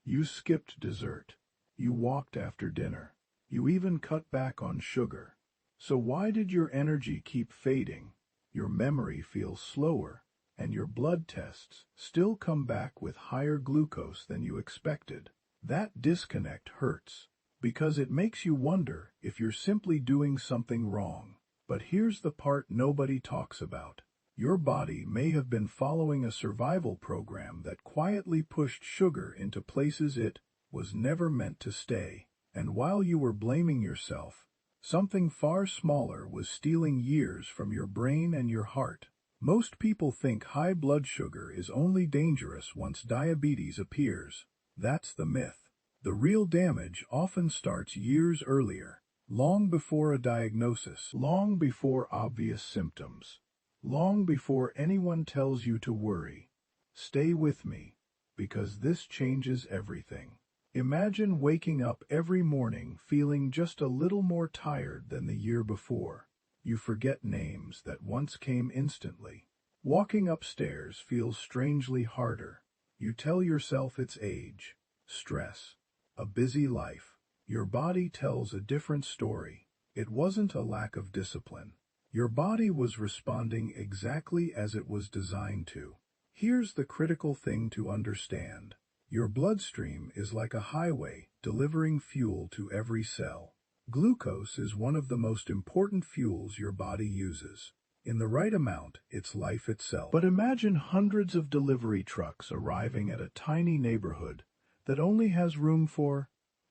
You skipped dessert. You walked after dinner. You even cut back on sugar. So why did your energy keep fading? Your memory feels slower, and your blood tests still come back with higher glucose than you expected. That disconnect hurts, because it makes you wonder if you're simply doing something wrong. But here's the part nobody talks about. Your body may have been following a survival program that quietly pushed sugar into places it was never meant to stay. And while you were blaming yourself, something far smaller was stealing years from your brain and your heart. Most people think high blood sugar is only dangerous once diabetes appears. That's the myth. The real damage often starts years earlier, long before a diagnosis, long before obvious symptoms, long before anyone tells you to worry. Stay with me, because this changes everything. Imagine waking up every morning feeling just a little more tired than the year before. You forget names that once came instantly. Walking upstairs feels strangely harder. You tell yourself it's age, stress, a busy life. Your body tells a different story. It wasn't a lack of discipline. Your body was responding exactly as it was designed to. Here's the critical thing to understand. Your bloodstream is like a highway delivering fuel to every cell. Glucose is one of the most important fuels your body uses. In the right amount, it's life itself. But imagine hundreds of delivery trucks arriving at a tiny neighborhood that only has room for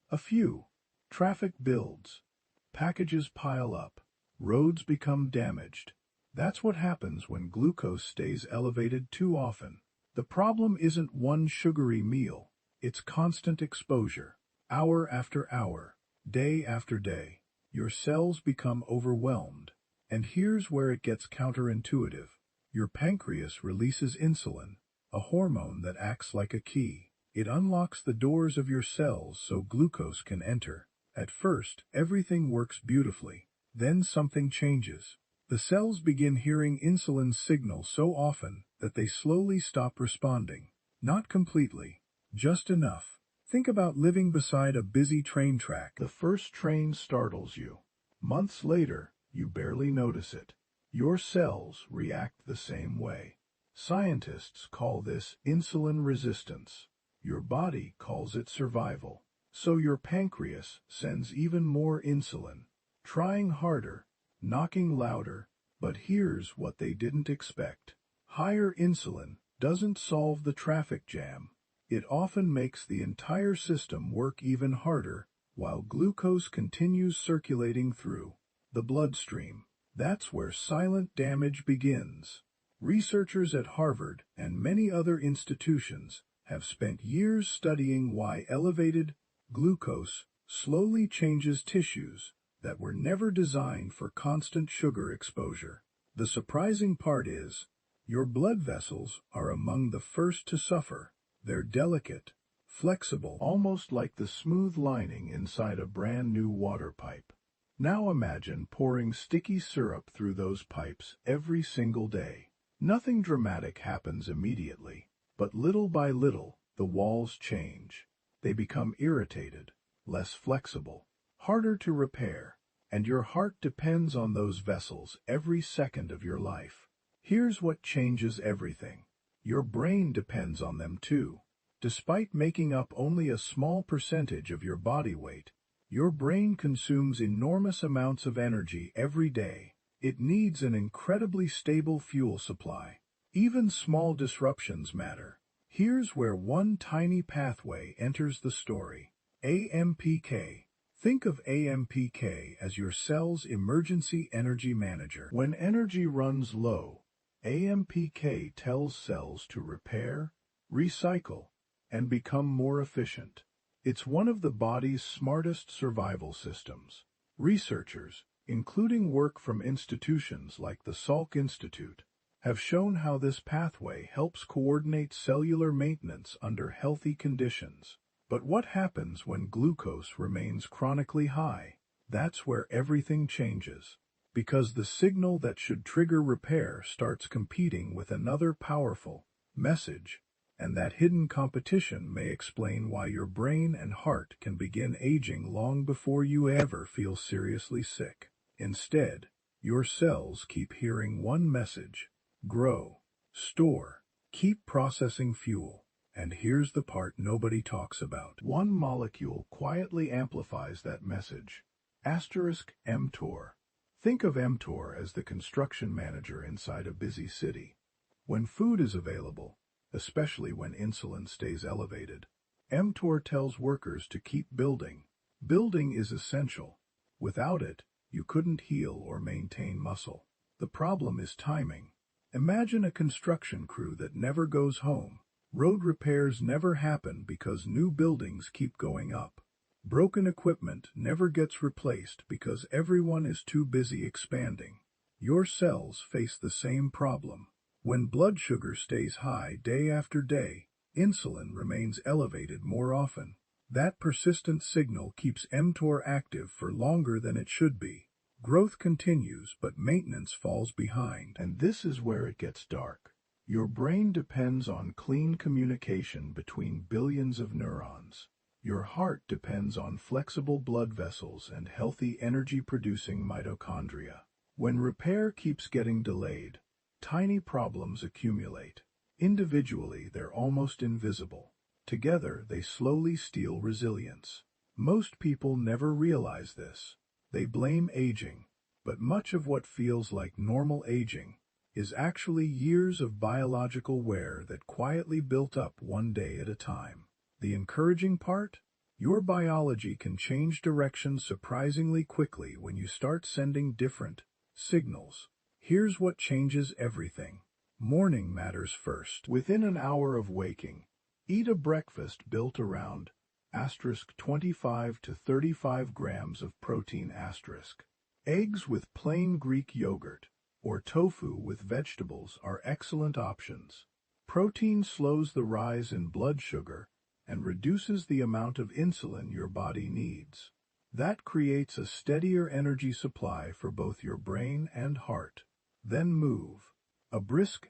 a few. Traffic builds. Packages pile up. Roads become damaged. That's what happens when glucose stays elevated too often. The problem isn't one sugary meal. It's constant exposure. Hour after hour, day after day. Your cells become overwhelmed. And here's where it gets counterintuitive. Your pancreas releases insulin, a hormone that acts like a key. It unlocks the doors of your cells so glucose can enter. At first, everything works beautifully. Then something changes. The cells begin hearing insulin's signal so often that they slowly stop responding. Not completely, just enough. Think about living beside a busy train track. The first train startles you. Months later, you barely notice it. Your cells react the same way. Scientists call this insulin resistance. Your body calls it survival. So your pancreas sends even more insulin, trying harder, knocking louder. But here's what they didn't expect. Higher insulin doesn't solve the traffic jam. It often makes the entire system work even harder, while glucose continues circulating through the bloodstream. That's where silent damage begins. Researchers at Harvard and many other institutions have spent years studying why elevated glucose slowly changes tissues that were never designed for constant sugar exposure. The surprising part is, your blood vessels are among the first to suffer. They're delicate, flexible, almost like the smooth lining inside a brand new water pipe. Now imagine pouring sticky syrup through those pipes every single day. Nothing dramatic happens immediately, but little by little, the walls change. They become irritated, less flexible, harder to repair, and your heart depends on those vessels every second of your life. Here's what changes everything. Your brain depends on them too. Despite making up only a small percentage of your body weight, your brain consumes enormous amounts of energy every day. It needs an incredibly stable fuel supply. Even small disruptions matter. Here's where one tiny pathway enters the story. AMPK. Think of AMPK as your cell's emergency energy manager. When energy runs low, AMPK tells cells to repair, recycle, and become more efficient. It's one of the body's smartest survival systems. Researchers, including work from institutions like the Salk Institute, have shown how this pathway helps coordinate cellular maintenance under healthy conditions. But what happens when glucose remains chronically high? That's where everything changes. Because the signal that should trigger repair starts competing with another powerful message. And that hidden competition may explain why your brain and heart can begin aging long before you ever feel seriously sick. Instead, your cells keep hearing one message: grow, store, keep processing fuel. And here's the part nobody talks about. One molecule quietly amplifies that message. mTOR. Think of mTOR as the construction manager inside a busy city. When food is available, especially when insulin stays elevated, mTOR tells workers to keep building. Building is essential. Without it, you couldn't heal or maintain muscle. The problem is timing. Imagine a construction crew that never goes home. Road repairs never happen because new buildings keep going up. Broken equipment never gets replaced because everyone is too busy expanding. Your cells face the same problem. When blood sugar stays high day after day, insulin remains elevated more often. That persistent signal keeps mTOR active for longer than it should be. Growth continues, but maintenance falls behind. And this is where it gets dark. Your brain depends on clean communication between billions of neurons. Your heart depends on flexible blood vessels and healthy energy-producing mitochondria. When repair keeps getting delayed, tiny problems accumulate. Individually, they're almost invisible. Together, they slowly steal resilience. Most people never realize this. They blame aging, but much of what feels like normal aging is actually years of biological wear that quietly built up one day at a time. The encouraging part? Your biology can change direction surprisingly quickly when you start sending different signals. Here's what changes everything. Morning matters first. Within an hour of waking, eat a breakfast built around 25 to 35 grams of protein. Eggs with plain Greek yogurt or tofu with vegetables are excellent options. Protein slows the rise in blood sugar and reduces the amount of insulin your body needs. That creates a steadier energy supply for both your brain and heart. Then move. A brisk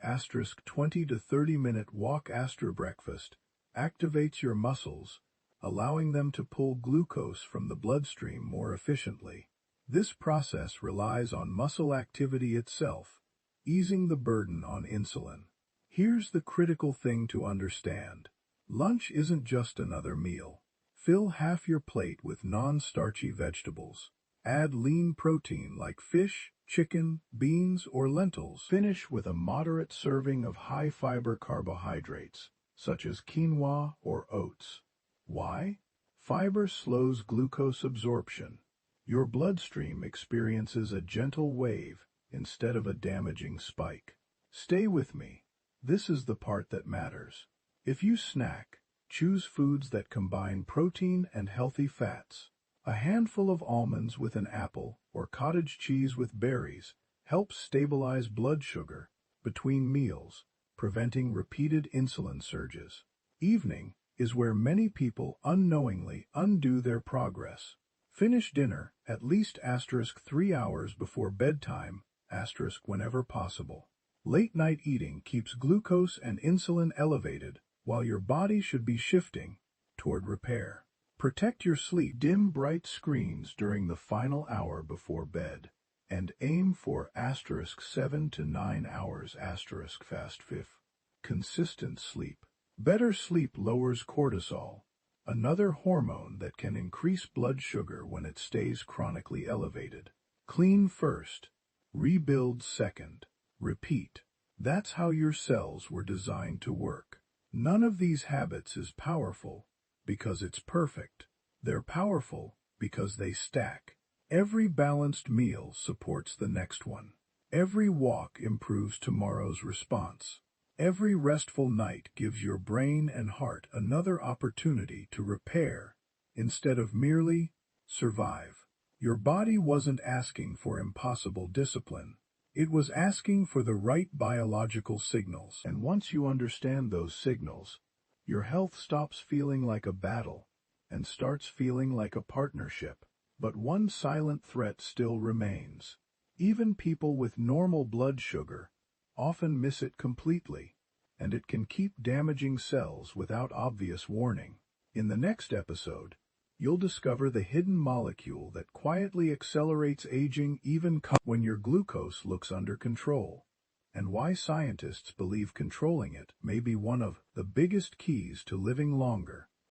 20 to 30 minute walk after breakfast activates your muscles, allowing them to pull glucose from the bloodstream more efficiently. This process relies on muscle activity itself, easing the burden on insulin. Here's the critical thing to understand. Lunch isn't just another meal. Fill half your plate with non-starchy vegetables. Add lean protein like fish, chicken, beans, or lentils. Finish with a moderate serving of high-fiber carbohydrates, such as quinoa or oats. Why? Fiber slows glucose absorption. Your bloodstream experiences a gentle wave instead of a damaging spike. Stay with me. This is the part that matters. If you snack, choose foods that combine protein and healthy fats. A handful of almonds with an apple or cottage cheese with berries helps stabilize blood sugar between meals, preventing repeated insulin surges. Evening is where many people unknowingly undo their progress. Finish dinner at least 3 hours before bedtime, whenever possible. Late-night eating keeps glucose and insulin elevated while your body should be shifting toward repair. Protect your sleep. Dim bright screens during the final hour before bed, and aim for 7 to 9 hours fast 5. Consistent sleep. Better sleep lowers cortisol, another hormone that can increase blood sugar when it stays chronically elevated. Clean first, rebuild second, repeat. That's how your cells were designed to work. None of these habits is powerful because it's perfect. They're powerful because they stack. Every balanced meal supports the next one. Every walk improves tomorrow's response. Every restful night gives your brain and heart another opportunity to repair instead of merely survive. Your body wasn't asking for impossible discipline. It was asking for the right biological signals. And once you understand those signals, your health stops feeling like a battle and starts feeling like a partnership. But one silent threat still remains. Even people with normal blood sugar often miss it completely. and it can keep damaging cells without obvious warning. In the next episode, you'll discover the hidden molecule that quietly accelerates aging even when your glucose looks under control, and why scientists believe controlling it may be one of the biggest keys to living longer.